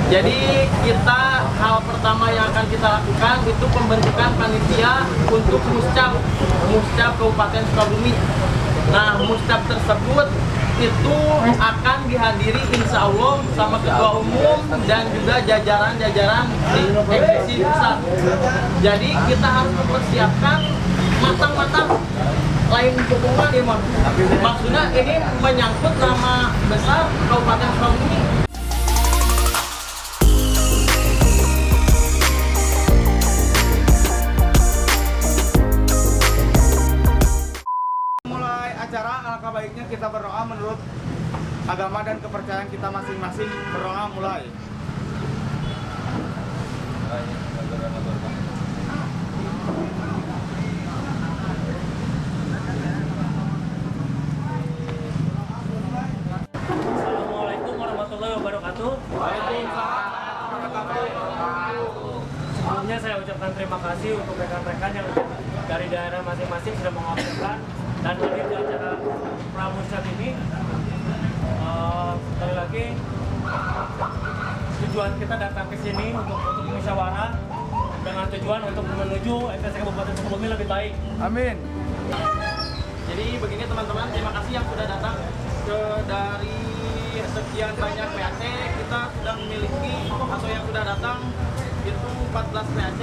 Jadi kita hal pertama yang akan kita lakukan itu pembentukan panitia untuk Muscap Kabupaten Sukabumi. Nah, Muscap tersebut itu akan dihadiri insya Allah sama ketua umum dan juga jajaran-jajaran di eksekusi pusat. Jadi kita harus mempersiapkan matang-matang lain dukungan ya, maksudnya ini menyangkut nama besar Kabupaten Sukabumi. Mulai acara, alangkah baiknya kita berdoa menurut agama dan kepercayaan kita masing-masing. Berdoa mulai. Assalamualaikum warahmatullahi wabarakatuh. Sebelumnya saya ucapkan terima kasih untuk rekan-rekan yang dari daerah masing-masing sudah mengawalkan dan hadir di acara Pramuscap ini. Sekali lagi tujuan kita datang ke sini untuk musyawarah dengan tujuan untuk menuju FSC Kabupaten Sukabumi lebih baik. Amin. Jadi begini teman-teman, terima kasih yang sudah datang dari sekian banyak PAC. Kita sudah memiliki atau yang sudah datang itu 14 PAC,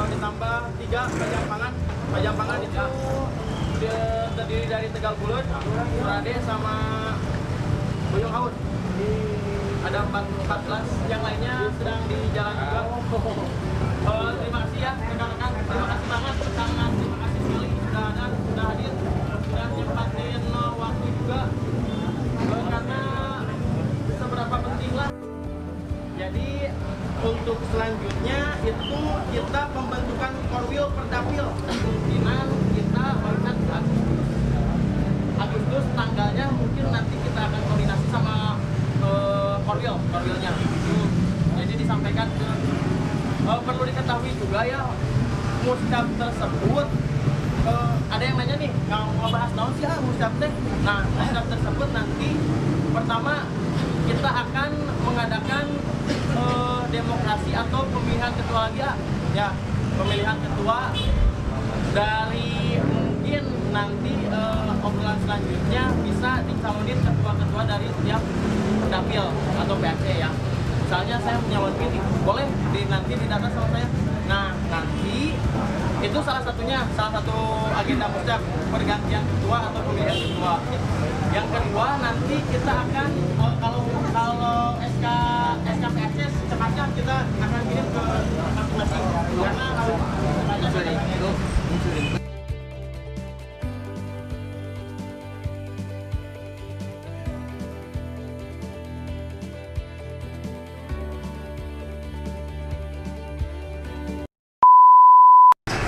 ditambah 3 Pajampangan itu terdiri dari Tegal Bulut, Surade sama Boyong Haut. Ada 14, yang lainnya sedang di jalan juga. Terima kasih ya rekan-rekan, terima kasih banget, sangat terima kasih sekali sudah ada, sudah hadir, sudah nyempatin waktu juga, karena seberapa penting lah. Jadi untuk selanjutnya itu kita pembentukan Korwil Perdapil, kemungkinan kita bahkan Agustus tanggalnya mungkin nanti kita akan koordinasi sama Korwilnya. Jadi disampaikan perlu diketahui juga ya, Muscap tersebut ada yang nanya nih, mau bahas naon sih Muscap teh. Nah, Muscap tersebut nanti pertama kita akan mengadakan demokrasi atau pemilihan ketua lagi ya, pemilihan ketua dari mungkin nanti obrolan selanjutnya bisa dicalonin ketua-ketua dari setiap dapil atau PAC ya. Misalnya saya punya wakil nih, boleh nanti didata sama saya. Nah, nanti itu salah satu agenda Muscap, pergantian ketua atau pemilihan ketua. Yang kedua nanti kita akan kalau SK PAC secepatnya kita akan kirim ke masing-masing karena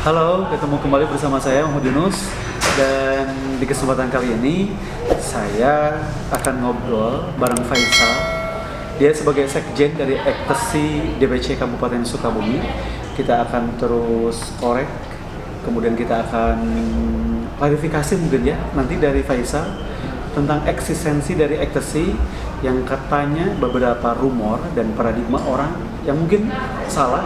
Halo, ketemu kembali bersama saya Muhammad Yunus, dan di kesempatan kali ini saya akan ngobrol bareng Faisal. Dia sebagai sekjen dari Ektesi DPC Kabupaten Sukabumi. Kita akan terus korek, kemudian kita akan klarifikasi mungkin ya nanti dari Faisal tentang eksistensi dari Ektesi yang katanya beberapa rumor dan paradigma orang yang mungkin salah,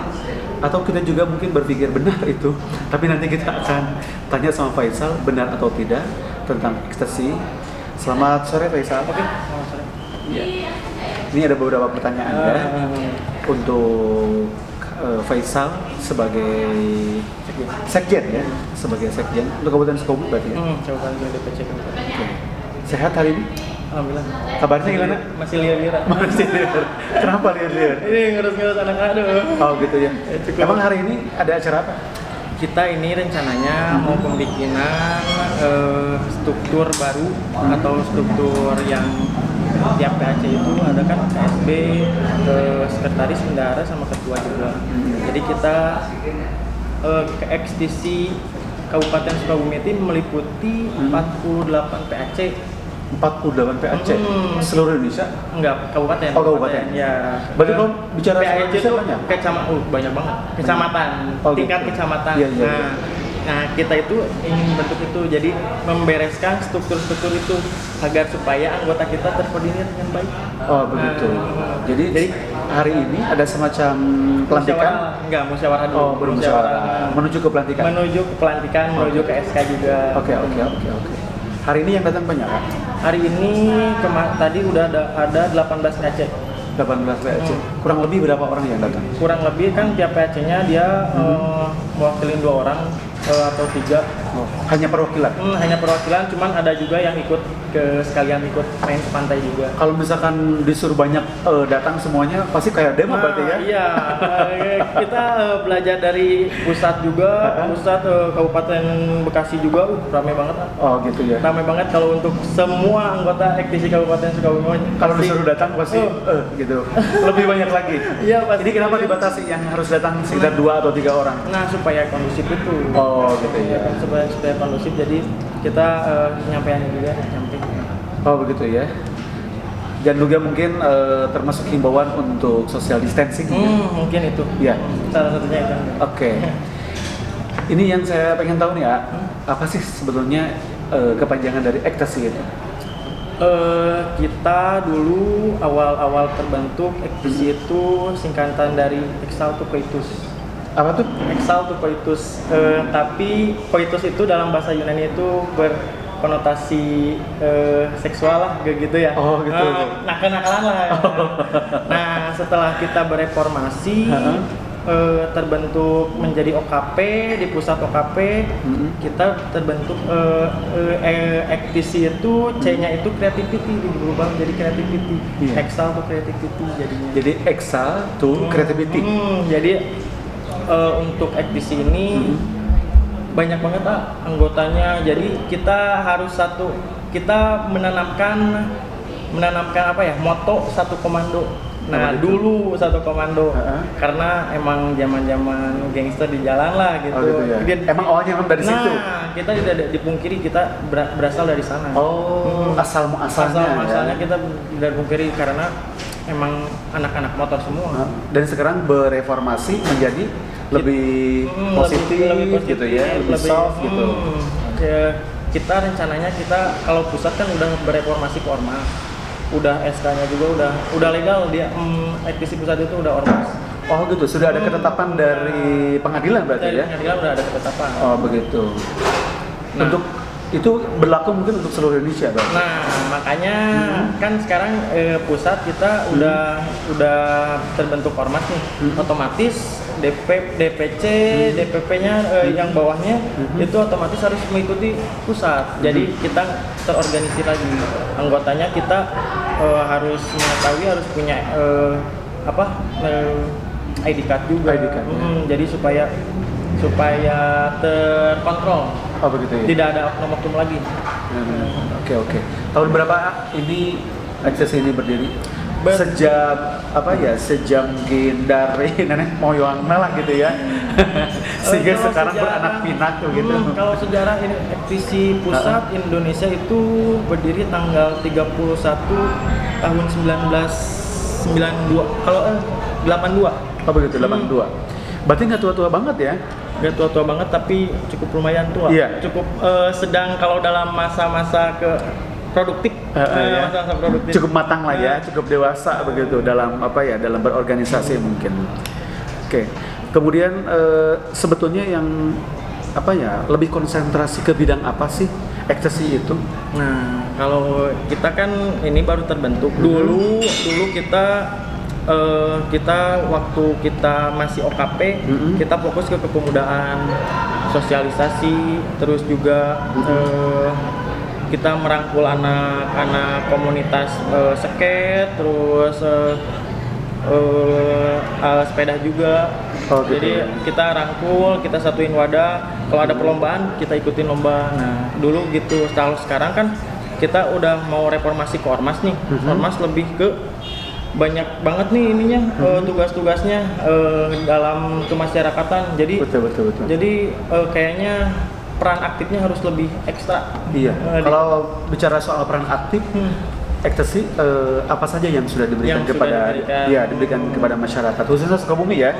atau kita juga mungkin berpikir benar itu, tapi nanti kita akan tanya sama Faisal benar atau tidak tentang Ektesi. Selamat sore Faisal. Oke, selamat sore. Ya. Ini ada beberapa pertanyaan ya untuk Faisal sebagai sekjen ya, sebagai sekjen untuk Kabupaten Sukabumi berarti ya. Kabupaten DPC Kabupaten. Oke. Sehat hari ini? Alhamdulillah. Kabarnya gimana? Masih liar-liar. Masih liar. Kenapa liar-liar? Ini ngurus-ngurus anak-anak dulu. Oh gitu ya. Cukup. Emang hari ini ada acara apa? Kita ini rencananya mau pembikinan struktur baru atau struktur yang tiap PAC itu ada kan KSB, sekretaris bendahara sama ketua juga. Jadi kita ke ekstisi Kabupaten Sukabumi itu meliputi 48 PAC. 48 PAC seluruh Indonesia? Enggak, kabupaten. Oh, kabupaten. Ya. Berarti kalau bicara PAC itu banyak? kecamatan, banyak banget. Kecamatan, Oh, tingkat gitu. kecamatan. Iya, iya, Nah, Nah, kita itu ingin bentuk itu, jadi membereskan struktur-struktur itu agar supaya anggota kita terkoordinir dengan baik. Oh begitu. Jadi hari ini ada semacam pelantikan. Musyawarah dulu. Oh, belum musyawarah. Menuju ke pelantikan. Menuju ke pelantikan, menuju ke SK juga. Oke. Hari ini yang datang banyak kan? Hari ini tadi udah ada 18 PAC. 18 PAC. Kurang lebih berapa orang yang datang? Kurang lebih kan tiap PAC-nya dia mewakilin 2 orang atau 3. Oh, hanya perwakilan? Hanya perwakilan, cuman ada juga yang ikut sekalian ikut main ke pantai juga. Kalau misalkan disuruh banyak datang semuanya, pasti kayak demo berarti ya? Iya, kita belajar dari pusat juga, pusat Kabupaten Bekasi juga, ramai banget. Oh gitu ya? Ramai banget kalau untuk semua anggota ekstisi Kabupaten Sukabumi. Kalau disuruh datang pasti gitu, lebih banyak lagi. Iya pasti. Ini kenapa dibatasi yang harus datang sekitar 2 atau 3 orang? Nah supaya kondusif itu. Oh gitu ya? Supaya kondusif, jadi kita nyampaiannya juga nyampe. Oh begitu ya. Dan juga mungkin termasuk himbauan untuk social distancing. Mungkin itu. Ya. Salah satunya itu. Oke. Ini yang saya pengen tahu nih ya, apa sih sebetulnya kepanjangan dari ekstasi itu? Kita dulu awal terbentuk ekstasi itu singkatan dari exalto coitus. Apa tuh? Exalto coitus. Tapi coitus itu dalam bahasa Yunani itu berkonotasi seksual lah, gitu ya. Oh gitu. Nakal-nakalan lah. Nah setelah kita bereformasi, terbentuk menjadi OKP, di pusat OKP kita terbentuk ekstisi itu C-nya itu creativity, berubah menjadi creativity. Exal to creativity jadinya. Jadi exal to creativity. Jadi untuk ekstisi ini banyak banget anggotanya. Jadi kita harus kita menanamkan apa ya, moto satu komando. Nah dulu satu komando, karena emang zaman gangster di jalan lah gitu. Oh, gitu ya? Emang awalnya dari situ? Nah kita tidak dipungkiri kita berasal dari sana. Oh asalnya kita tidak dipungkiri karena emang anak-anak motor semua. Dan sekarang bereformasi menjadi lebih positif gitu ya, lebih soft gitu. Kita rencananya kalau pusat kan udah bereformasi ke ormas. Udah SK-nya juga udah legal, dia ekstisi pusat itu udah ormas. Oh gitu, sudah ada ketetapan dari pengadilan berarti ya? Pengadilan udah ada ketetapan. Oh begitu. Nah, untuk itu berlaku mungkin untuk seluruh Indonesia berarti? Nah makanya kan sekarang pusat kita udah terbentuk ormas nih, otomatis DPC, DPP-nya yang bawahnya itu otomatis harus mengikuti pusat. Jadi kita terorganisir lagi. Anggotanya kita harus mengetahui, harus punya ID card juga. ID card, jadi supaya terkontrol. Oh begitu ya. Tidak ada oknum-oknum lagi. Oke. Tahun berapa ini ekstasi ini berdiri? Sejak mungkin dari nenek moyang lah gitu ya. Sehingga sekarang beranak pinak tuh gitu. Kalau sejarah ini ekstisi pusat Indonesia itu berdiri tanggal 31 tahun 1992. Kalau 82. Oh begitu, 82. Berarti nggak tua-tua banget ya? Nggak tua-tua banget, tapi cukup lumayan tua. Iya. Cukup sedang kalau dalam masa-masa produktif, masa-masa produktif. Cukup matang lah ya, cukup dewasa begitu dalam dalam berorganisasi mungkin. Oke. Kemudian sebetulnya yang lebih konsentrasi ke bidang apa sih ekstasi itu? Nah, kalau kita kan ini baru terbentuk. Dulu kita waktu kita masih OKP, kita fokus ke kepemudaan, sosialisasi, terus juga kita merangkul anak-anak komunitas skate, terus sepeda juga. Gitu. Jadi kita rangkul, kita satuin wadah. Kalau ada perlombaan kita ikutin lomba. Nah dulu gitu. Sekarang kan kita udah mau reformasi ke ormas nih. Ormas lebih ke banyak banget nih ininya tugas-tugasnya dalam kemasyarakatan. Jadi betul. Jadi kayaknya peran aktifnya harus lebih ekstra. Iya. Kalau bicara soal peran aktif, ekstasi apa saja yang sudah diberikan diberikan kepada masyarakat khususnya Sukabumi ya?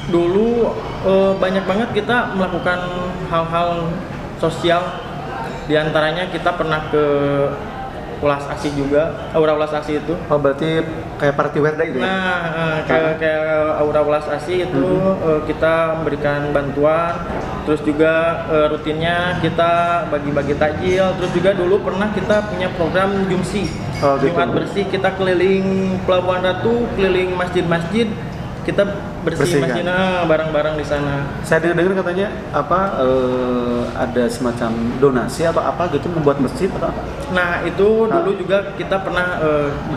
dulu banyak banget kita melakukan hal-hal sosial. Di antaranya kita pernah ke ulas asih juga, aura ulas asih itu. Oh berarti kayak party wear itu ya? Nah, kayak aura ulas asih itu kita memberikan bantuan, terus juga rutinnya kita bagi-bagi takjil, terus juga dulu pernah kita punya program Jumsi, Jumat bersih, kita keliling Pelabuhan Ratu, keliling masjid-masjid, kita bersih masjid bareng-bareng di sana. Saya dengar katanya ada semacam donasi atau apa gitu membuat masjid atau apa? Nah itu dulu juga kita pernah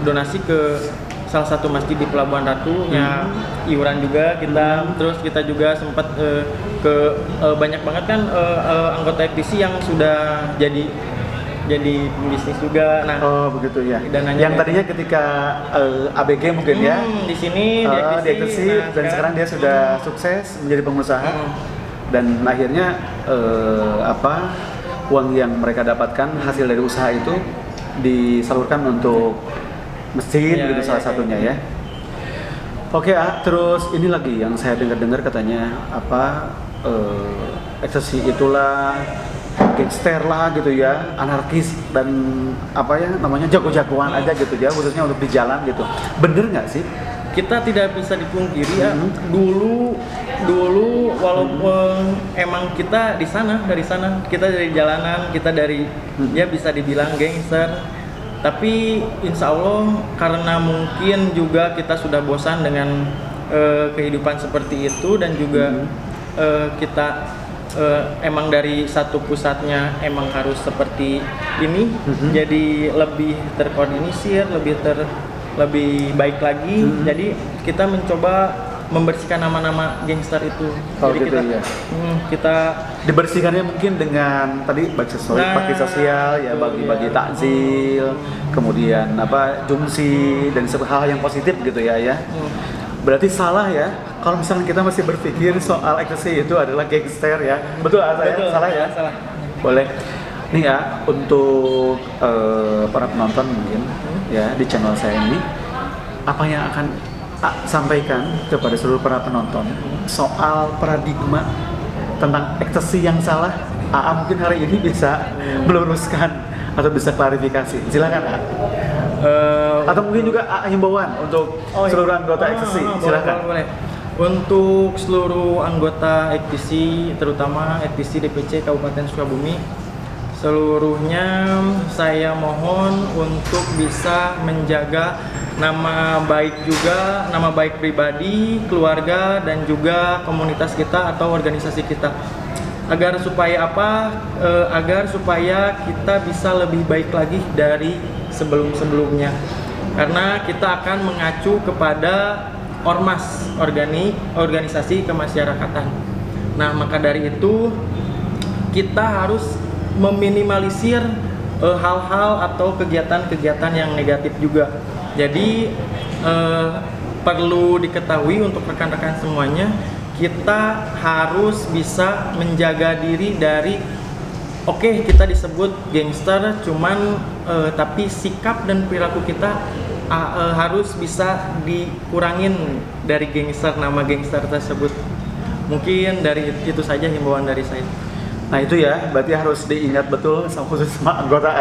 donasi ke salah satu masjid di Pelabuhan Ratu, iuran juga kita, terus kita juga sempat ke banyak banget kan anggota FTC yang sudah jadi bisnis juga. Nah, begitu ya. Dananya yang tadinya ketika ABG mungkin ya. Di sini di FTC dan sekarang dia sudah sukses menjadi pengusaha. Dan akhirnya uang yang mereka dapatkan hasil dari usaha itu disalurkan untuk masjid gitu salah satunya ya. Oke, terus ini lagi yang saya dengar katanya ekstasi itulah gangster lah gitu ya, anarkis dan jago-jagoan aja gitu ya, khususnya untuk di jalan gitu. Bener nggak sih? Kita tidak bisa dipungkiri ya, dulu walaupun emang kita dari sana, kita dari jalanan, kita dari ya bisa dibilang gangster, tapi insya Allah karena mungkin juga kita sudah bosan dengan kehidupan seperti itu dan juga kita emang dari satu pusatnya emang harus seperti ini, jadi lebih terkoordinir, lebih baik lagi. Jadi kita mencoba membersihkan nama-nama gangster itu. Jadi gitu, kita dibersihkannya mungkin dengan tadi bakti sosial ya, bagi-bagi takjil, kemudian jumsi dan hal yang positif gitu ya. Berarti salah ya kalau misalnya kita masih berpikir soal ekstasi itu adalah gangster ya. Betul salah ya? Salah. Boleh. Nih ya, untuk para penonton mungkin ya di channel saya ini, apa yang akan sampaikan kepada seluruh para penonton soal paradigma tentang ekstasi yang salah? Mungkin hari ini bisa meluruskan atau bisa klarifikasi. Silakan atau mungkin juga himbauan untuk seluruh anggota ekstasi. Silakan. Boleh. Untuk seluruh anggota ekstasi, terutama ekstasi DPC Kabupaten Sukabumi, seluruhnya saya mohon untuk bisa menjaga nama baik pribadi, keluarga dan juga komunitas kita atau organisasi kita. Agar supaya kita bisa lebih baik lagi dari sebelum-sebelumnya. Karena kita akan mengacu kepada organisasi kemasyarakatan. Nah, maka dari itu kita harus meminimalisir hal-hal atau kegiatan-kegiatan yang negatif juga. Jadi perlu diketahui untuk rekan-rekan semuanya, kita harus bisa menjaga diri dari kita disebut gangster, cuman tapi sikap dan perilaku kita harus bisa dikurangin dari nama gangster tersebut. Mungkin dari itu saja himbauan dari saya. Nah itu ya, berarti harus diingat betul khusus sama anggota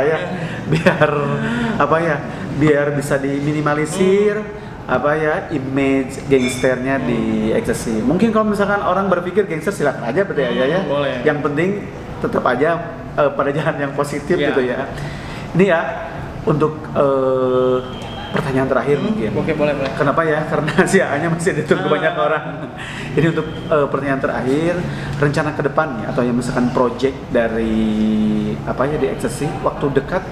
biar bisa diminimalisir image gangsternya di ekstasi. Mungkin kalau misalkan orang berpikir gangster silakan aja berarti ya. Boleh. Yang penting tetap aja pada jalan yang positif gitu ya. Ini ya untuk pertanyaan terakhir mungkin. Oke, boleh. Kenapa ya? Karena siarannya masih ditunggu banyak orang. Jadi untuk pertanyaan terakhir, rencana ke depannya atau yang misalkan project dari di ekstasi waktu dekat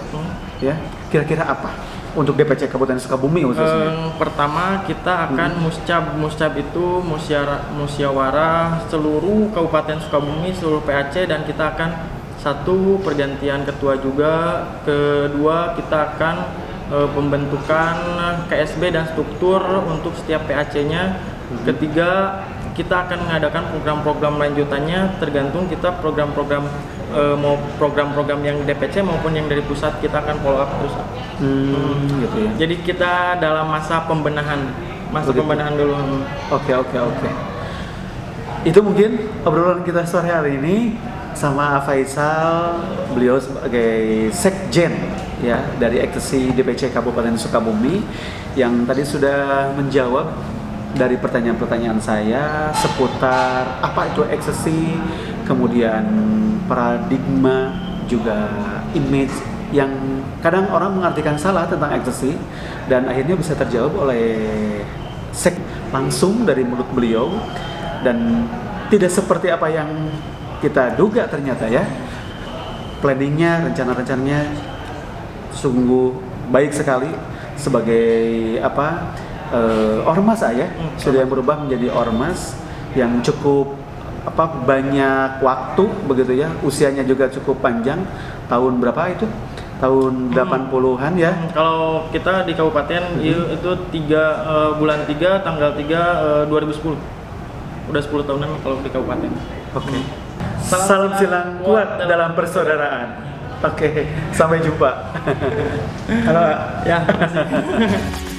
ya, kira-kira apa untuk DPC Kabupaten Sukabumi khususnya? Pertama kita akan muscab itu musyawarah seluruh Kabupaten Sukabumi, seluruh PAC, dan kita akan satu pergantian ketua juga. Kedua kita akan pembentukan KSB dan struktur untuk setiap PAC-nya. Ketiga, kita akan mengadakan program-program lanjutannya, tergantung kita program-program mau program-program yang DPC maupun yang dari pusat kita akan follow up terus. Gitu ya. Jadi kita dalam masa pembenahan dulu. Oke. itu mungkin obrolan kita sore hari ini sama Faisal. Beliau sebagai sekjen ya dari Ekstasi DPC Kabupaten Sukabumi yang tadi sudah menjawab dari pertanyaan-pertanyaan saya seputar apa itu ekstasi, kemudian paradigma, juga image yang kadang orang mengartikan salah tentang ekstasi, dan akhirnya bisa terjawab oleh langsung dari mulut beliau, dan tidak seperti apa yang kita duga ternyata ya. Planningnya, rencana-rencananya sungguh baik sekali sebagai ormas ya, sudah berubah menjadi ormas yang cukup banyak waktu begitu ya, usianya juga cukup panjang. Tahun berapa itu? Tahun 80-an ya. Kalau kita di kabupaten itu bulan 3 tanggal 3 2010. Udah 10 tahunan kalau di kabupaten. Oke. Salam silang kuat dalam persaudaraan. Oke, sampai jumpa. Halo. Ya, makasih.